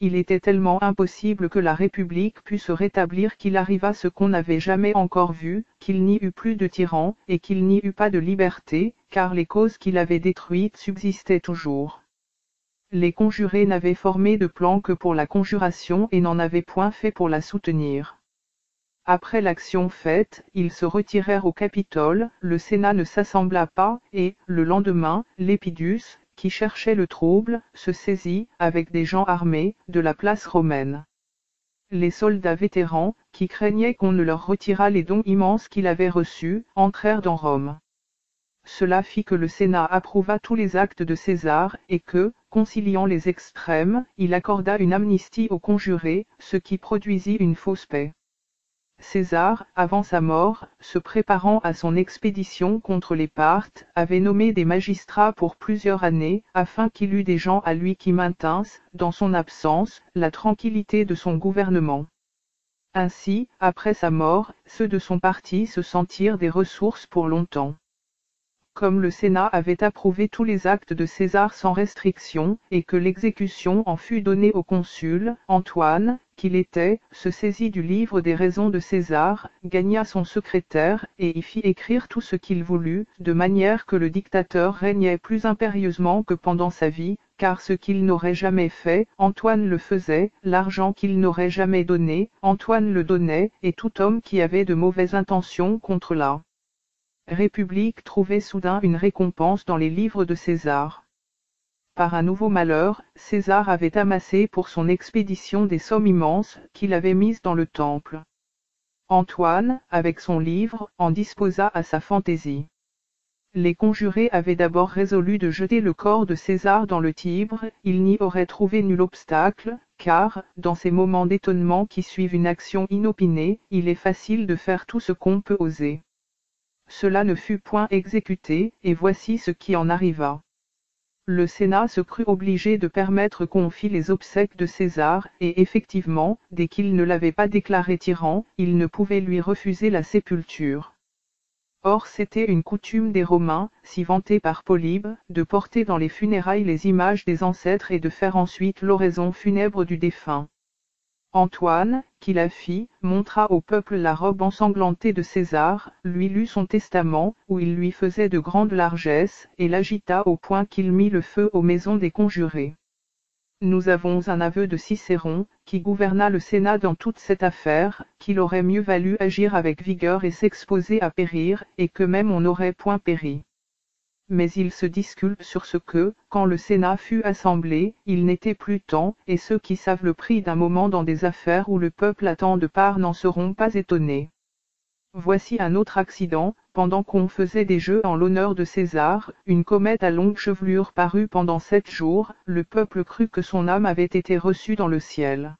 il était tellement impossible que la République pût se rétablir qu'il arriva ce qu'on n'avait jamais encore vu, qu'il n'y eut plus de tyrans, et qu'il n'y eut pas de liberté, car les causes qui l'avaient détruite subsistaient toujours. Les conjurés n'avaient formé de plan que pour la conjuration et n'en avaient point fait pour la soutenir. Après l'action faite, ils se retirèrent au Capitole, le Sénat ne s'assembla pas, et, le lendemain, Lepidus, qui cherchait le trouble, se saisit, avec des gens armés, de la place romaine. Les soldats vétérans, qui craignaient qu'on ne leur retirât les dons immenses qu'il avait reçus, entrèrent dans Rome. Cela fit que le Sénat approuva tous les actes de César, et que, conciliant les extrêmes, il accorda une amnistie aux conjurés, ce qui produisit une fausse paix. César, avant sa mort, se préparant à son expédition contre les Parthes, avait nommé des magistrats pour plusieurs années, afin qu'il eût des gens à lui qui maintinssent, dans son absence, la tranquillité de son gouvernement. Ainsi, après sa mort, ceux de son parti se sentirent des ressources pour longtemps. Comme le Sénat avait approuvé tous les actes de César sans restriction, et que l'exécution en fut donnée au consul, Antoine, qu'il était, se saisit du livre des raisons de César, gagna son secrétaire, et y fit écrire tout ce qu'il voulut, de manière que le dictateur régnait plus impérieusement que pendant sa vie, car ce qu'il n'aurait jamais fait, Antoine le faisait, l'argent qu'il n'aurait jamais donné, Antoine le donnait, et tout homme qui avait de mauvaises intentions contre la République trouvait soudain une récompense dans les livres de César. Par un nouveau malheur, César avait amassé pour son expédition des sommes immenses, qu'il avait mises dans le temple. Antoine, avec son livre, en disposa à sa fantaisie. Les conjurés avaient d'abord résolu de jeter le corps de César dans le Tibre, ils n'y auraient trouvé nul obstacle, car, dans ces moments d'étonnement qui suivent une action inopinée, il est facile de faire tout ce qu'on peut oser. Cela ne fut point exécuté, et voici ce qui en arriva. Le Sénat se crut obligé de permettre qu'on fît les obsèques de César, et effectivement, dès qu'il ne l'avait pas déclaré tyran, il ne pouvait lui refuser la sépulture. Or c'était une coutume des Romains, si vantée par Polybe, de porter dans les funérailles les images des ancêtres et de faire ensuite l'oraison funèbre du défunt. Antoine, qui la fit, montra au peuple la robe ensanglantée de César, lui lut son testament, où il lui faisait de grandes largesses, et l'agita au point qu'il mit le feu aux maisons des conjurés. Nous avons un aveu de Cicéron, qui gouverna le Sénat dans toute cette affaire, qu'il aurait mieux valu agir avec vigueur et s'exposer à périr, et que même on n'aurait point péri. Mais il se disculpe sur ce que, quand le Sénat fut assemblé, il n'était plus temps, et ceux qui savent le prix d'un moment dans des affaires où le peuple attend de part n'en seront pas étonnés. Voici un autre accident, pendant qu'on faisait des jeux en l'honneur de César, une comète à longue chevelure parut pendant 7 jours, le peuple crut que son âme avait été reçue dans le ciel.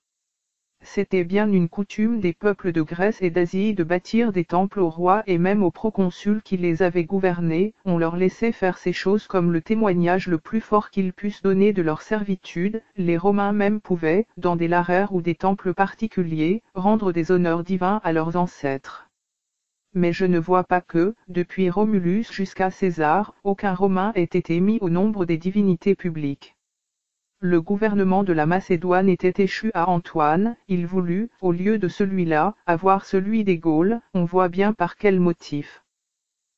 C'était bien une coutume des peuples de Grèce et d'Asie de bâtir des temples aux rois et même aux proconsuls qui les avaient gouvernés, on leur laissait faire ces choses comme le témoignage le plus fort qu'ils pussent donner de leur servitude, les Romains même pouvaient, dans des larraires ou des temples particuliers, rendre des honneurs divins à leurs ancêtres. Mais je ne vois pas que, depuis Romulus jusqu'à César, aucun Romain ait été mis au nombre des divinités publiques. Le gouvernement de la Macédoine était échu à Antoine, il voulut, au lieu de celui-là, avoir celui des Gaules, on voit bien par quel motif.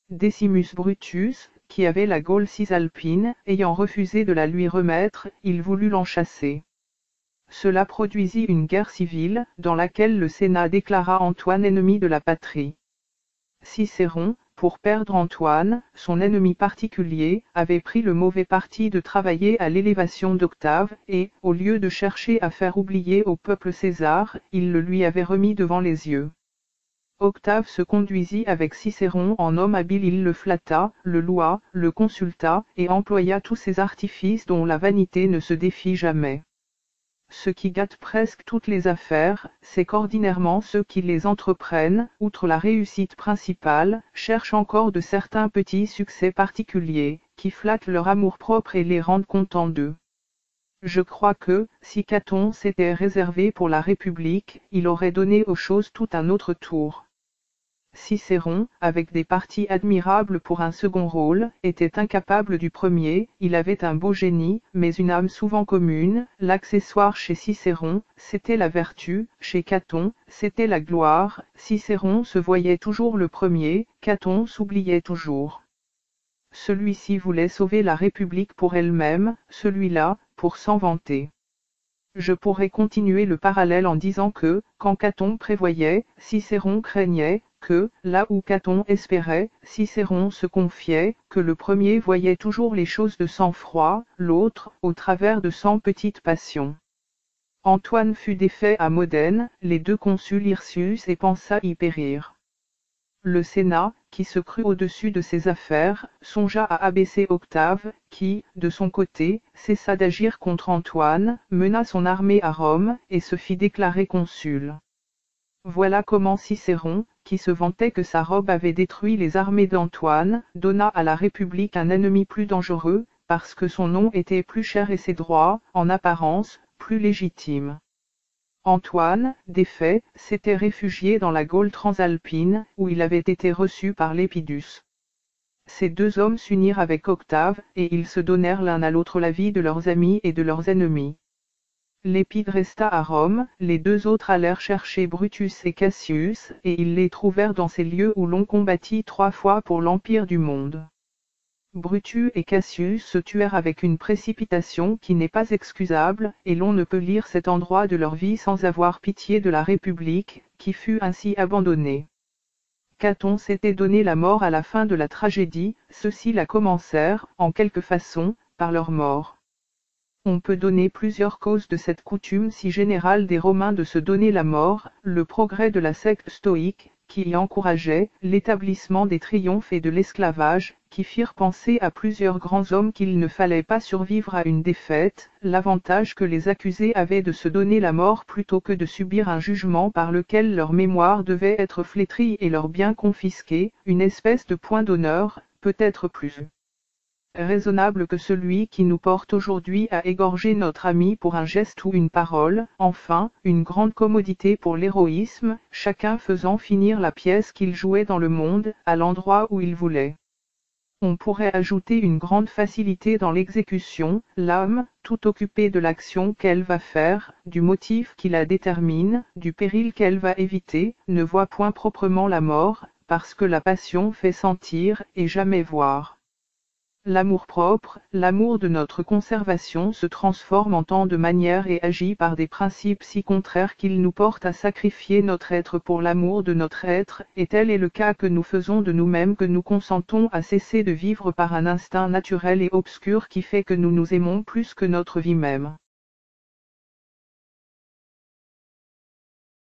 Decimus Brutus, qui avait la Gaule cisalpine, ayant refusé de la lui remettre, il voulut l'enchasser. Cela produisit une guerre civile, dans laquelle le Sénat déclara Antoine ennemi de la patrie. Cicéron, pour perdre Antoine, son ennemi particulier, avait pris le mauvais parti de travailler à l'élévation d'Octave, et, au lieu de chercher à faire oublier au peuple César, il le lui avait remis devant les yeux. Octave se conduisit avec Cicéron en homme habile, il le flatta, le loua, le consulta, et employa tous ces artifices dont la vanité ne se défie jamais. Ce qui gâte presque toutes les affaires, c'est qu'ordinairement ceux qui les entreprennent, outre la réussite principale, cherchent encore de certains petits succès particuliers, qui flattent leur amour-propre et les rendent contents d'eux. Je crois que, si Caton s'était réservé pour la République, il aurait donné aux choses tout un autre tour. Cicéron, avec des parties admirables pour un second rôle, était incapable du premier. Il avait un beau génie, mais une âme souvent commune. L'accessoire chez Cicéron, c'était la vertu, chez Caton, c'était la gloire. Cicéron se voyait toujours le premier, Caton s'oubliait toujours. Celui-ci voulait sauver la République pour elle-même, celui-là, pour s'en vanter. Je pourrais continuer le parallèle en disant que, quand Caton prévoyait, Cicéron craignait, que, là où Caton espérait, Cicéron se confiait, que le premier voyait toujours les choses de sang-froid, l'autre, au travers de 100 petites passions. Antoine fut défait à Modène, les deux consuls Hirtius et pensa y périr. Le Sénat, qui se crut au-dessus de ses affaires, songea à abaisser Octave, qui, de son côté, cessa d'agir contre Antoine, mena son armée à Rome, et se fit déclarer consul. Voilà comment Cicéron, qui se vantait que sa robe avait détruit les armées d'Antoine, donna à la République un ennemi plus dangereux, parce que son nom était plus cher et ses droits, en apparence, plus légitimes. Antoine, défait, s'était réfugié dans la Gaule transalpine, où il avait été reçu par Lépidus. Ces deux hommes s'unirent avec Octave, et ils se donnèrent l'un à l'autre la vie de leurs amis et de leurs ennemis. Lépide resta à Rome, les deux autres allèrent chercher Brutus et Cassius, et ils les trouvèrent dans ces lieux où l'on combattit 3 fois pour l'empire du monde. Brutus et Cassius se tuèrent avec une précipitation qui n'est pas excusable, et l'on ne peut lire cet endroit de leur vie sans avoir pitié de la République, qui fut ainsi abandonnée. Caton s'était donné la mort à la fin de la tragédie, ceux-ci la commencèrent, en quelque façon, par leur mort. On peut donner plusieurs causes de cette coutume si générale des Romains de se donner la mort, le progrès de la secte stoïque, qui y encourageait, l'établissement des triomphes et de l'esclavage, qui firent penser à plusieurs grands hommes qu'il ne fallait pas survivre à une défaite, l'avantage que les accusés avaient de se donner la mort plutôt que de subir un jugement par lequel leur mémoire devait être flétrie et leurs biens confisqués, une espèce de point d'honneur, peut-être plus raisonnable que celui qui nous porte aujourd'hui à égorger notre ami pour un geste ou une parole, enfin, une grande commodité pour l'héroïsme, chacun faisant finir la pièce qu'il jouait dans le monde, à l'endroit où il voulait. On pourrait ajouter une grande facilité dans l'exécution, l'âme, tout occupée de l'action qu'elle va faire, du motif qui la détermine, du péril qu'elle va éviter, ne voit point proprement la mort, parce que la passion fait sentir et jamais voir. L'amour-propre, l'amour de notre conservation se transforme en tant de manières et agit par des principes si contraires qu'il nous porte à sacrifier notre être pour l'amour de notre être, et tel est le cas que nous faisons de nous-mêmes que nous consentons à cesser de vivre par un instinct naturel et obscur qui fait que nous nous aimons plus que notre vie même.